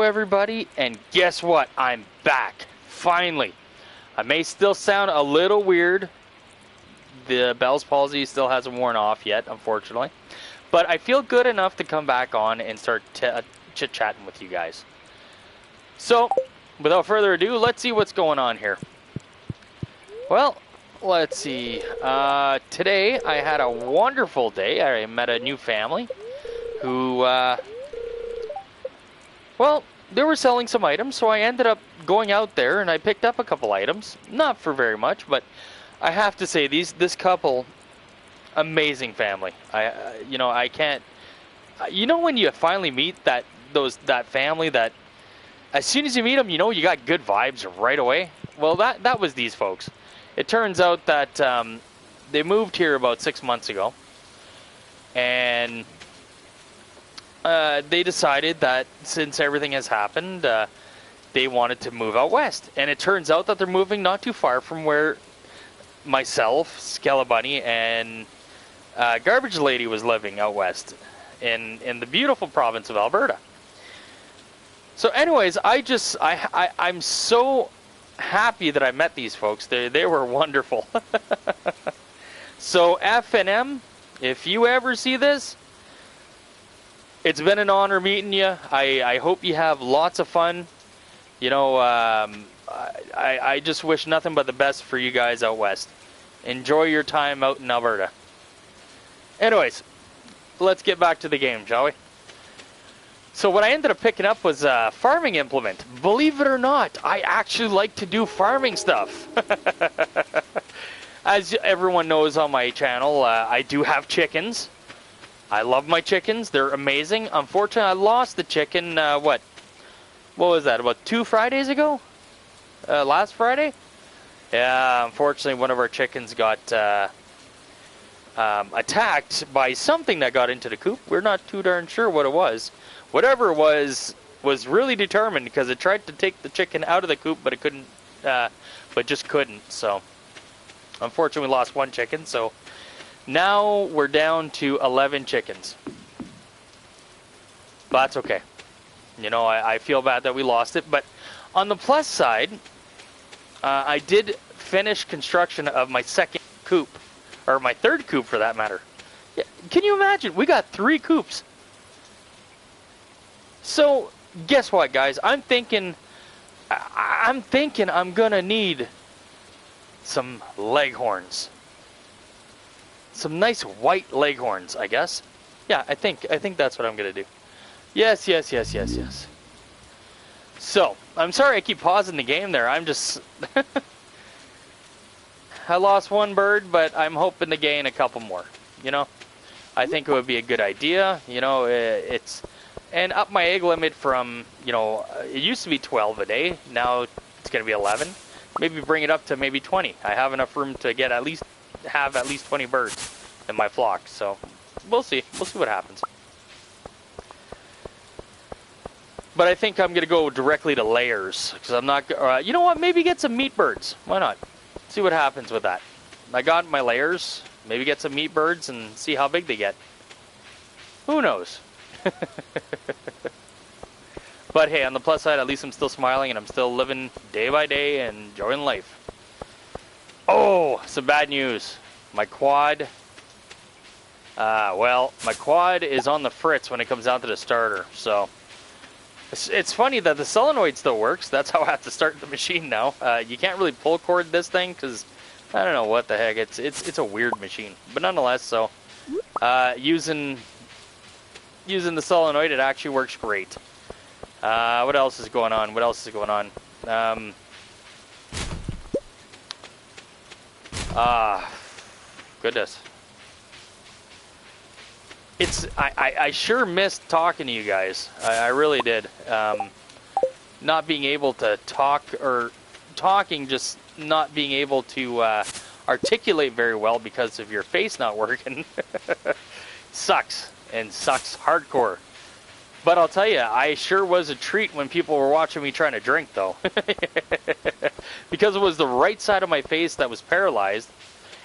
Everybody, and guess what? I'm back. Finally. I may still sound a little weird. The Bell's palsy still hasn't worn off yet, unfortunately. But I feel good enough to come back on and start chit-chatting with you guys. So, without further ado, let's see what's going on here. Well, let's see. Today, I had a wonderful day. I met a new family who, well, they were selling some items, so I ended up going out there and I picked up a couple items. Not for very much, but I have to say, this couple, amazing family. I can't. You know when you finally meet that family that, as soon as you meet them, you know you got good vibes right away. Well, that was these folks. It turns out that they moved here about 6 months ago, and they decided that since everything has happened, they wanted to move out west. And it turns out that they're moving not too far from where myself, Skellabunny, and Garbage Lady was living out west in the beautiful province of Alberta. So anyways, I'm so happy that I met these folks. They were wonderful. So F&M, if you ever see this, it's been an honor meeting you. I hope you have lots of fun. You know, I just wish nothing but the best for you guys out west. Enjoy your time out in Alberta. Anyways, let's get back to the game, shall we? So what I ended up picking up was a farming implement. Believe it or not, I actually like to do farming stuff. As everyone knows on my channel, I do have chickens. I love my chickens. They're amazing. Unfortunately, I lost the chicken, what was that, about 2 Fridays ago? Last Friday? Yeah, unfortunately, one of our chickens got attacked by something that got into the coop. We're not too darn sure what it was. Whatever it was really determined because it tried to take the chicken out of the coop, but it couldn't, but just couldn't. So, unfortunately, we lost one chicken, so now we're down to 11 chickens. But that's okay. You know, I feel bad that we lost it. But on the plus side, I did finish construction of my second coop. Or my third coop, for that matter. Yeah, can you imagine? We got 3 coops. So, guess what, guys? I'm thinking I'm going to need some leghorns. Some nice white leghorns, I guess. Yeah, I think that's what I'm gonna do. Yes. So, I'm sorry I keep pausing the game there. I'm just I lost one bird, but I'm hoping to gain a couple more. You know, I think it would be a good idea. You know, and up my egg limit from, you know, it used to be 12 a day. Now it's gonna be 11. Maybe bring it up to maybe 20. I have enough room to get at least 20 birds in my flock, so we'll see what happens. But I think I'm gonna go directly to layers because I'm not you know what, maybe get some meat birds. Why not? See what happens with that. I got my layers, maybe get some meat birds and see how big they get. Who knows? But hey, on the plus side, at least I'm still smiling and I'm still living day by day and enjoying life. Oh, some bad news. My quad, my quad is on the fritz when it comes down to the starter. So, it's funny that the solenoid still works. That's how I have to start the machine now. You can't really pull cord this thing because, I don't know what the heck. It's a weird machine. But nonetheless, so, using the solenoid, it actually works great. What else is going on? Goodness. I sure missed talking to you guys. I really did. Not being able to talk, or talking, just not being able to articulate very well because of your face not working. Sucks, and sucks hardcore. But I'll tell you, I sure was a treat when people were watching me trying to drink, though. Because it was the right side of my face that was paralyzed.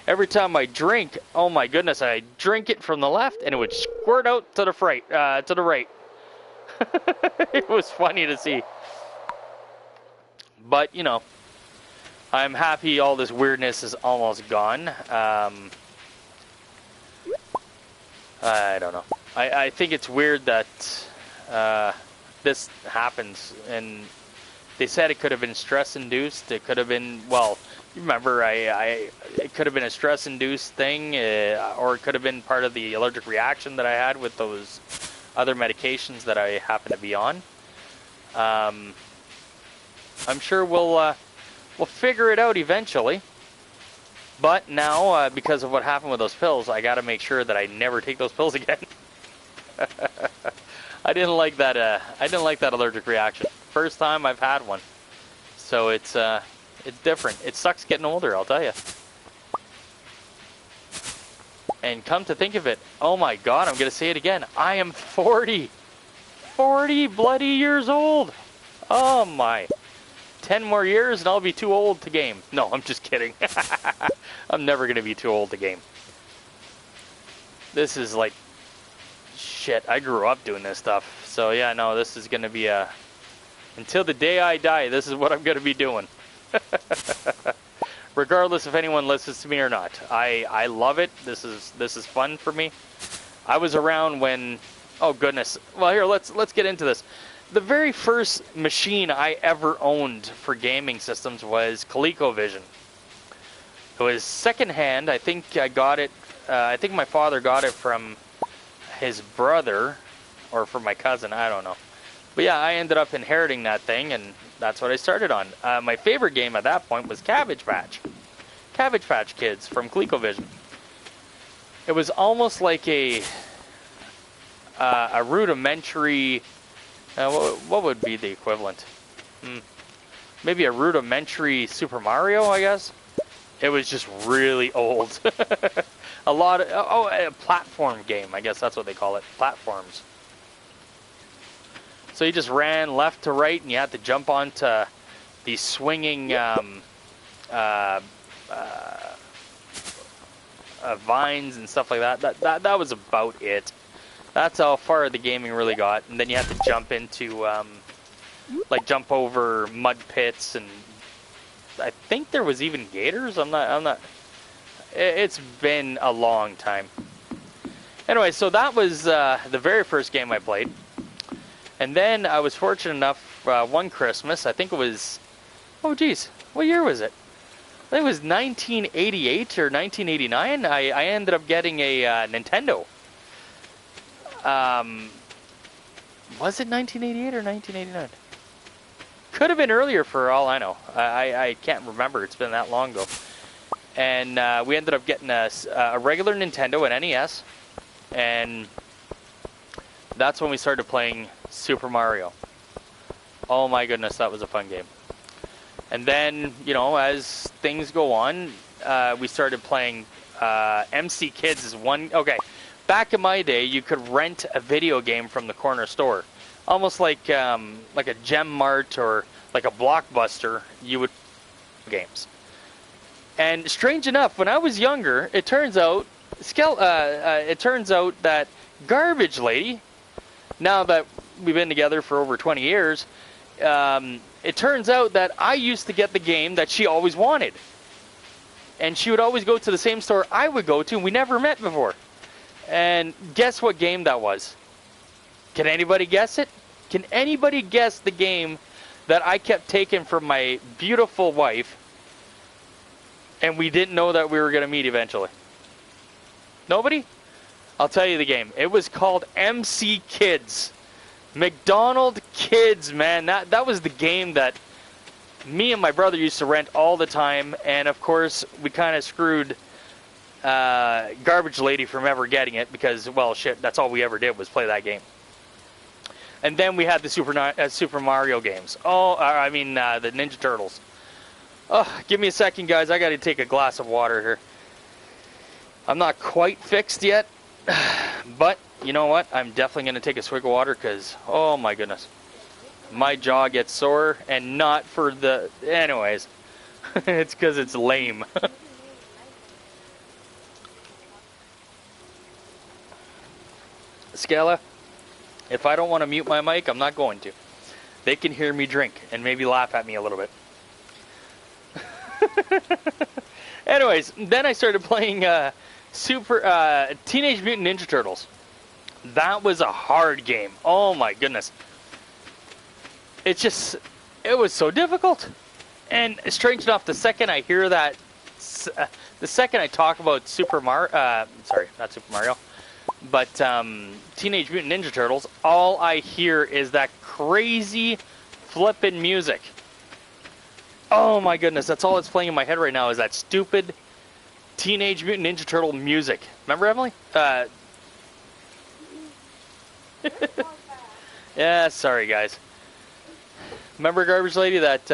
Every time I drink, oh my goodness, I drink it from the left, and it would squirt out to the right. It was funny to see. But, you know, I'm happy all this weirdness is almost gone. I don't know. I think it's weird that this happens, and they said it could have been stress-induced. It could have been, well, remember, it could have been a stress-induced thing, or it could have been part of the allergic reaction that I had with those other medications that I happen to be on. I'm sure we'll figure it out eventually. But now, because of what happened with those pills, I got to make sure that I never take those pills again. I didn't like that. I didn't like that allergic reaction. First time I've had one, so it's different. It sucks getting older, I'll tell you. And come to think of it, oh my God, I'm gonna say it again. I am 40 bloody years old. Oh my. 10 more years and I'll be too old to game. No, I'm just kidding. I'm never going to be too old to game. This is like, shit, I grew up doing this stuff. So yeah, no, this is going to be until the day I die, this is what I'm going to be doing. Regardless if anyone listens to me or not. I love it. This is fun for me. I was around when, oh goodness. Well, here, let's get into this. The very first machine I ever owned for gaming systems was ColecoVision. It was secondhand. I think I got it. I think my father got it from his brother, or from my cousin. I don't know. But yeah, I ended up inheriting that thing, and that's what I started on. My favorite game at that point was Cabbage Patch Kids from ColecoVision. It was almost like a rudimentary. What would be the equivalent? Maybe a rudimentary Super Mario, I guess. It was just really old. A lot of a platform game. I guess that's what they call it. Platforms. So you just ran left to right, and you had to jump onto these swinging vines and stuff like that. That was about it. That's how far the gaming really got, and then you have to jump into, like, jump over mud pits, and I think there was even gators. I'm not. It's been a long time. Anyway, so that was the very first game I played, and then I was fortunate enough one Christmas. I think it was, oh geez, what year was it? I think it was 1988 or 1989. I ended up getting a Nintendo. Was it 1988 or 1989? Could have been earlier for all I know. I can't remember. It's been that long ago. And we ended up getting a regular Nintendo, an NES. And that's when we started playing Super Mario. Oh my goodness, that was a fun game. And then, you know, as things go on, we started playing MC Kids is one. Okay. Back in my day, you could rent a video game from the corner store, almost like a Gem Mart or like a Blockbuster. You would games. And strange enough, when I was younger, it turns out that Garbage Lady, now that we've been together for over 20 years, it turns out that I used to get the game that she always wanted, and she would always go to the same store I would go to, and we never met before. And guess what game that was? Can anybody guess it? Can anybody guess the game that I kept taking from my beautiful wife, and we didn't know that we were going to meet eventually? Nobody? I'll tell you the game. It was called MC Kids. McDonald Kids, man. That was the game that me and my brother used to rent all the time, and of course we kind of screwed Garbage Lady from ever getting it because, well, shit, that's all we ever did was play that game. And then we had the Super Mario games. Oh, I mean, the Ninja Turtles. Oh, give me a second, guys. I got to take a glass of water here. I'm not quite fixed yet, but you know what? I'm definitely going to take a swig of water because, oh my goodness, my jaw gets sore, and not for the... Anyways, it's because it's lame. Scala, If I don't want to mute my mic, I'm not going to. They can hear me drink and maybe laugh at me a little bit. Anyways, then I started playing Teenage Mutant Ninja Turtles. That was a hard game. Oh my goodness. It was so difficult. And strange enough, the second I hear that, the second I talk about Super Mario, sorry, not Super Mario, but Teenage Mutant Ninja Turtles, all I hear is that crazy flippin' music. Oh my goodness, that's all that's playing in my head right now is that stupid Teenage Mutant Ninja Turtle music. Remember, Emily? Yeah, sorry guys. Remember, Garbage Lady, that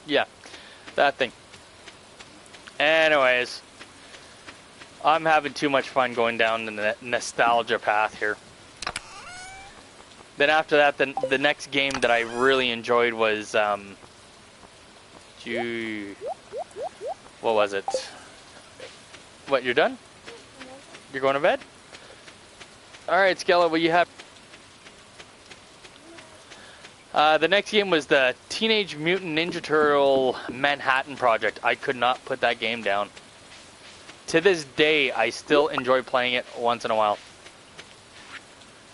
yeah, that thing. Anyways, I'm having too much fun going down the nostalgia path here. Then after that, the next game that I really enjoyed was, what was it? What, you're done? You're going to bed? Alright, Skella, what you have? The next game was the Teenage Mutant Ninja Turtle Manhattan Project. I could not put that game down. To this day, I still enjoy playing it once in a while.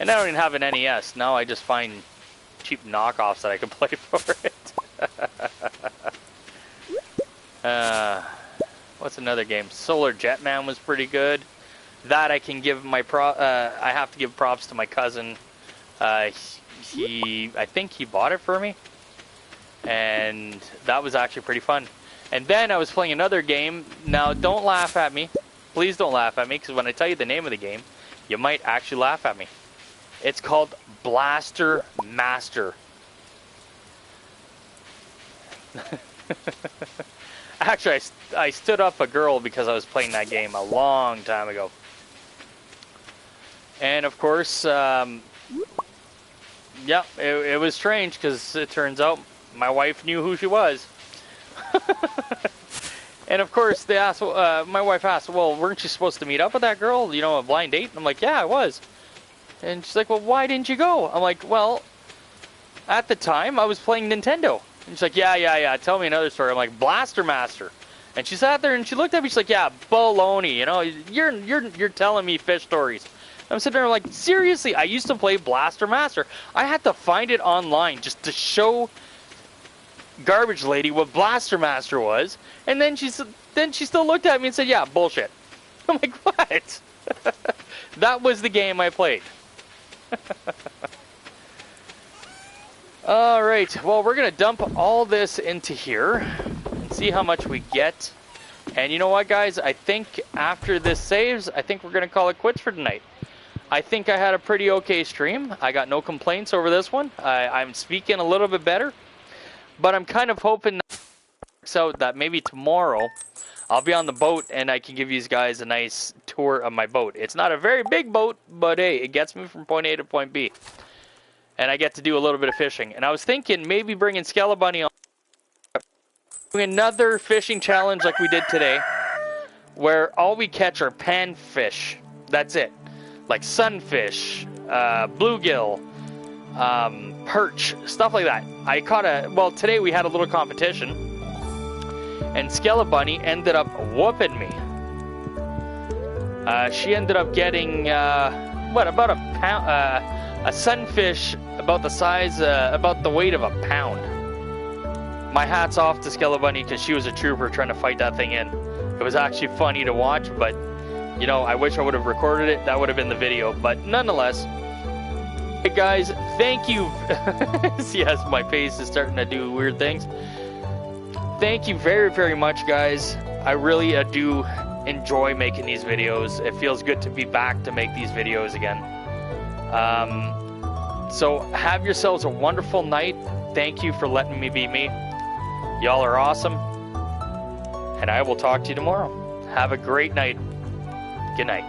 And I don't even have an NES. Now I just find cheap knockoffs that I can play for it. What's another game? Solar Jetman was pretty good. That I can give my I have to give props to my cousin. I think he bought it for me, and that was actually pretty fun. And then I was playing another game. Now, don't laugh at me. Please don't laugh at me, because when I tell you the name of the game, you might actually laugh at me. It's called Blaster Master. Actually, I stood up a girl because I was playing that game a long time ago. And of course, yeah, it was strange because it turns out my wife knew who she was. And of course, they asked, my wife asked, well, weren't you supposed to meet up with that girl, you know, a blind date? And I'm like, yeah, I was. And she's like, well, why didn't you go? I'm like, well, at the time, I was playing Nintendo. And she's like, yeah, tell me another story. I'm like, Blaster Master. And she sat there and she looked at me, she's like, yeah, baloney, you know, you're telling me fish stories. I'm sitting there like, seriously, I used to play Blaster Master. I had to find it online just to show Garbage Lady what Blaster Master was. And then she still looked at me and said, yeah, bullshit. I'm like, what? That was the game I played. Alright, well, we're going to dump all this into here and see how much we get. And you know what, guys? I think after this saves, I think we're going to call it quits for tonight. I think I had a pretty okay stream. I got no complaints over this one. I'm speaking a little bit better. But I'm kind of hoping that maybe tomorrow I'll be on the boat and I can give you guys a nice tour of my boat. It's not a very big boat, but hey, it gets me from point A to point B. And I get to do a little bit of fishing. And I was thinking maybe bringing Skella Bunny on. Doing another fishing challenge like we did today, where all we catch are panfish. That's it. Like sunfish, bluegill, perch, stuff like that. I caught well, today we had a little competition, and Skella Bunny ended up whooping me. She ended up getting, about a pound, a sunfish about the size, about the weight of a pound. My hat's off to Skella Bunny because she was a trooper trying to fight that thing in. It was actually funny to watch, but, you know, I wish I would have recorded it. That would have been the video, but nonetheless. Hey guys, thank you. Yes, my face is starting to do weird things. Thank you very, very much, guys. I really do enjoy making these videos. It feels good to be back to make these videos again. So have yourselves a wonderful night. Thank you for letting me be me. Y'all are awesome. And I will talk to you tomorrow. Have a great night. Good night.